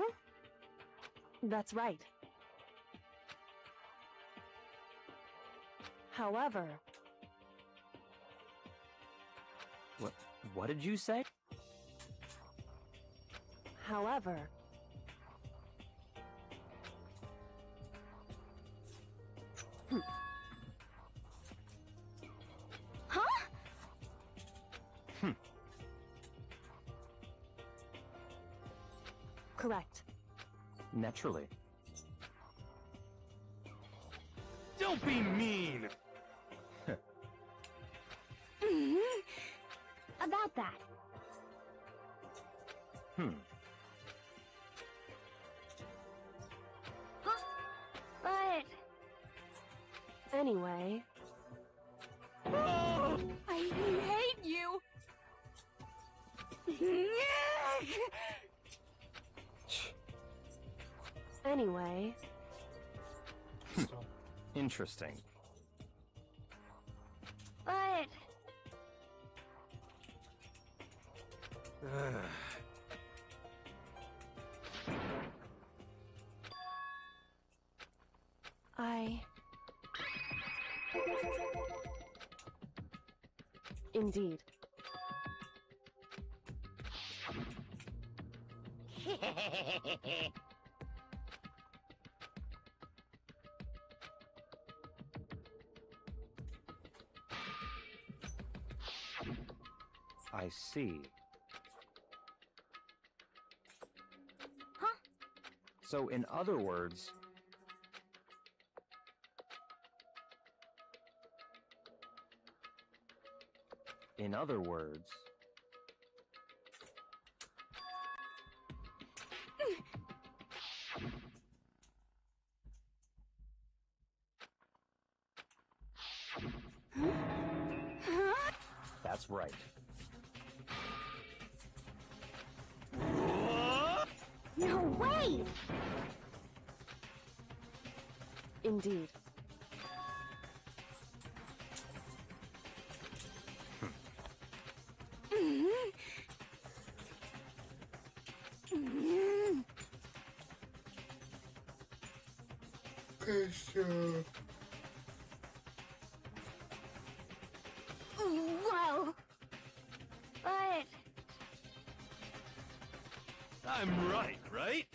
S5: That's right. However,
S6: What did you say?
S5: however, correct.
S6: Naturally.
S4: Don't be mean!
S2: About that. But
S5: Anyway,
S4: Oh!
S2: I hate you.
S5: anyway,
S8: Stop.
S6: Interesting.
S2: But
S5: Indeed.
S6: I see.
S2: Huh?
S6: So, in other words, that's right.
S2: no way.
S5: Indeed.
S2: Well, but
S4: I'm right, right?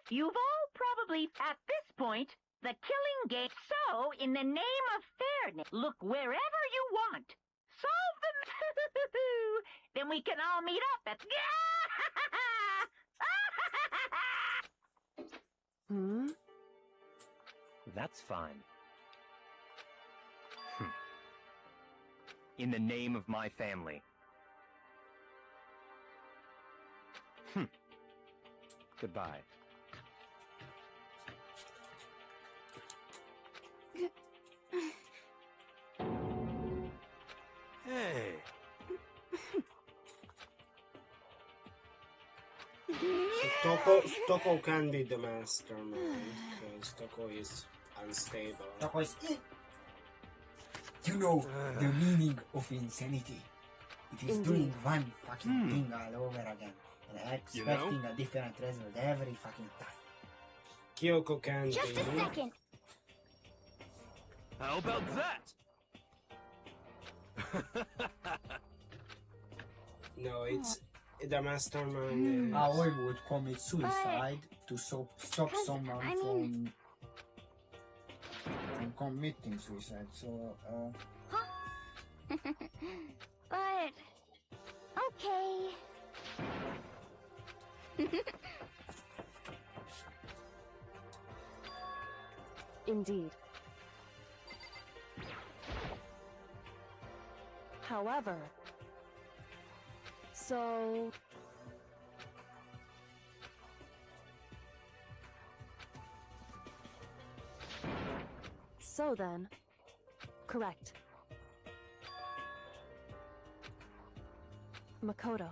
S10: You've all probably, at this point, the killing game. So, in the name of fairness, look wherever you want. Solve the then we can all meet up at.
S6: That's fine. In the name of my family. Goodbye.
S4: Hey.
S8: So Toko can be the mastermind because Toko is unstable.
S1: Toko is you know the meaning of insanity. It is doing one fucking thing all over again and expecting a different result every fucking time.
S8: Kyoko can
S2: just
S8: be.
S2: a second.
S4: How about that?
S8: No, it's the mastermind.
S1: I would commit suicide to stop someone from committing suicide. So,
S2: But okay.
S5: Indeed. However, so then, correct. Makoto.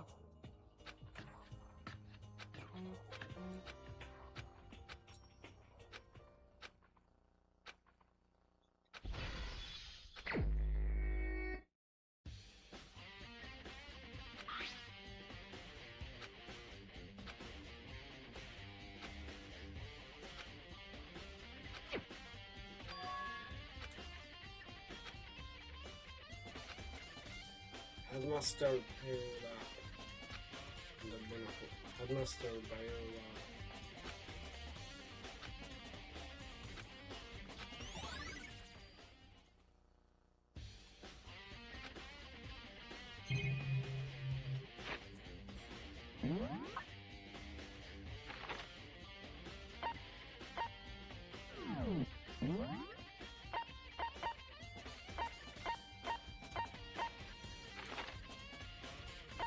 S8: Headmaster Viola. Headmaster Viola.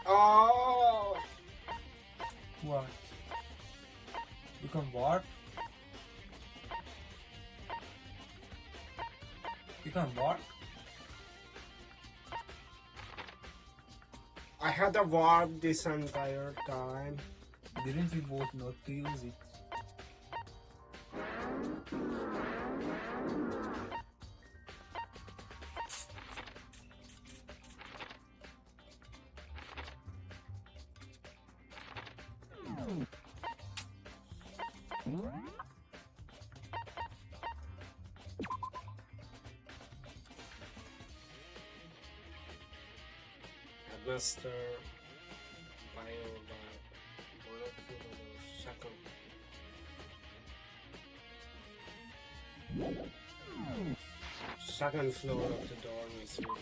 S8: Oh!
S1: What? You can warp? You can warp?
S8: I had a warp this entire time.
S1: Didn't we vote not to use it?
S8: Headmaster Viola. Second floor of the dormitory.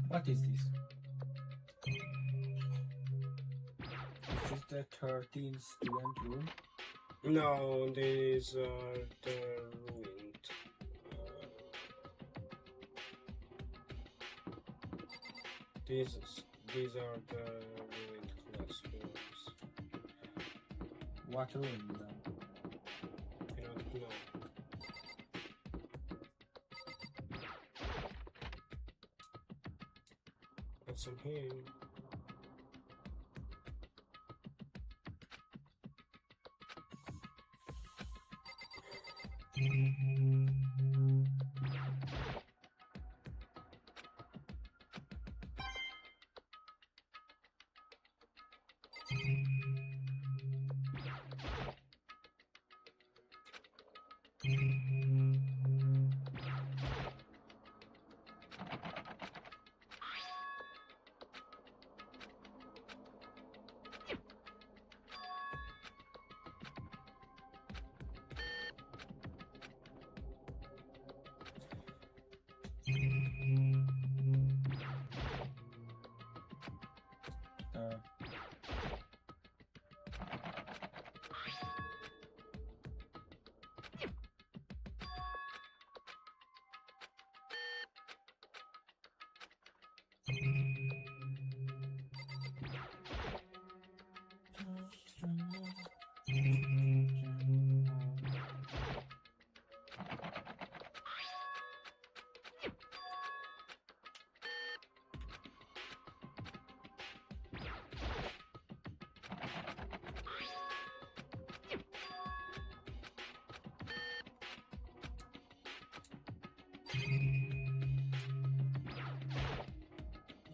S1: What is this? Is this the 13th student room?
S8: No, these are the ruined. These are the ruined classrooms.
S1: What room then?
S8: I don't know. What's in here?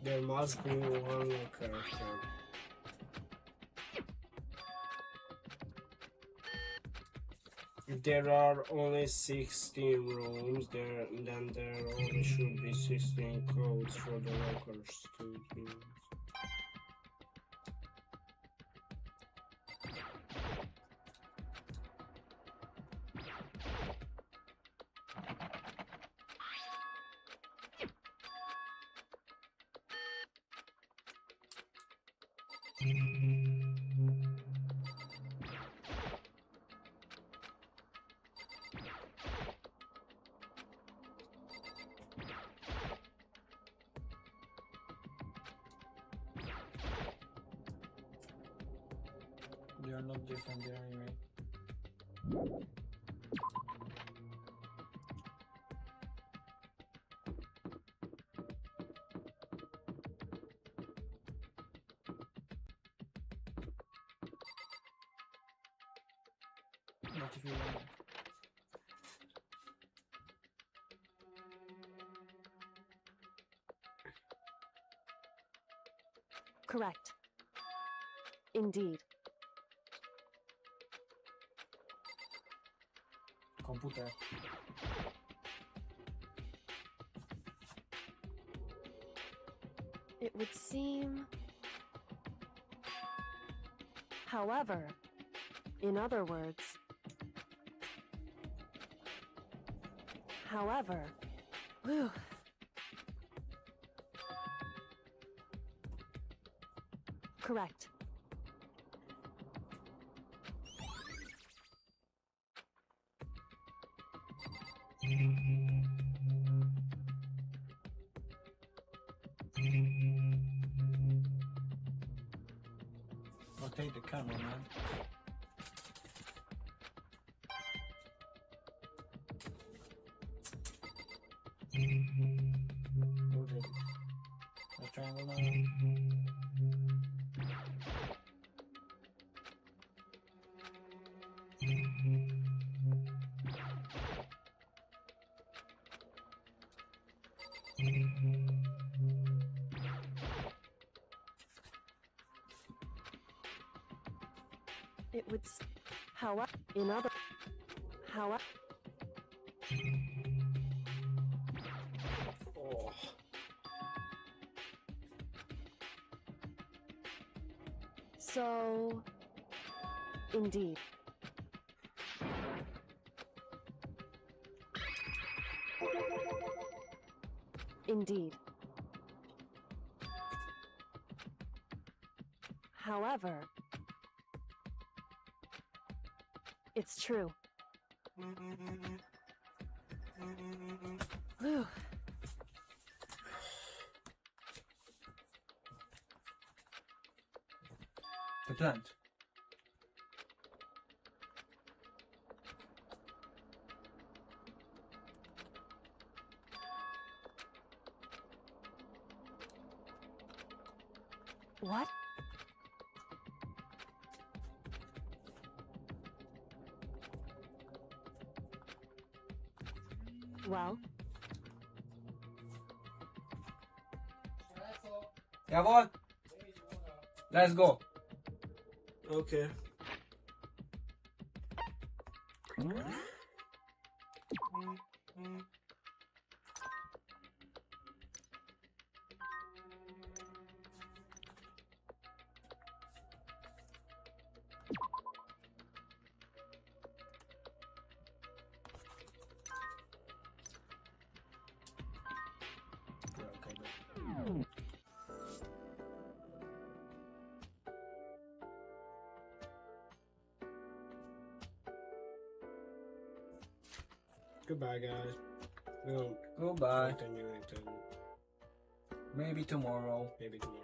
S8: There must be one locker. If there are only 16 rooms, then there only should be 16 codes for the lockers to use.
S1: They are not different there anyway. Not if you want it.
S5: Correct. Indeed.
S1: Computer.
S5: It would seem... However, in other words... However... Whew. Correct.
S1: Rotate the camera, man. Rotate it. The triangle now.
S5: It would... However, in other... However...
S8: Oh.
S5: So... Indeed. Indeed. However... It's true. Whew.
S1: The plant.
S5: What? Well,
S1: Jawohl! Let's go!
S8: Okay.
S1: Okay, good.
S8: Goodbye, guys. We'll
S1: Goodbye.
S8: continue it
S1: Maybe tomorrow.
S8: maybe tomorrow.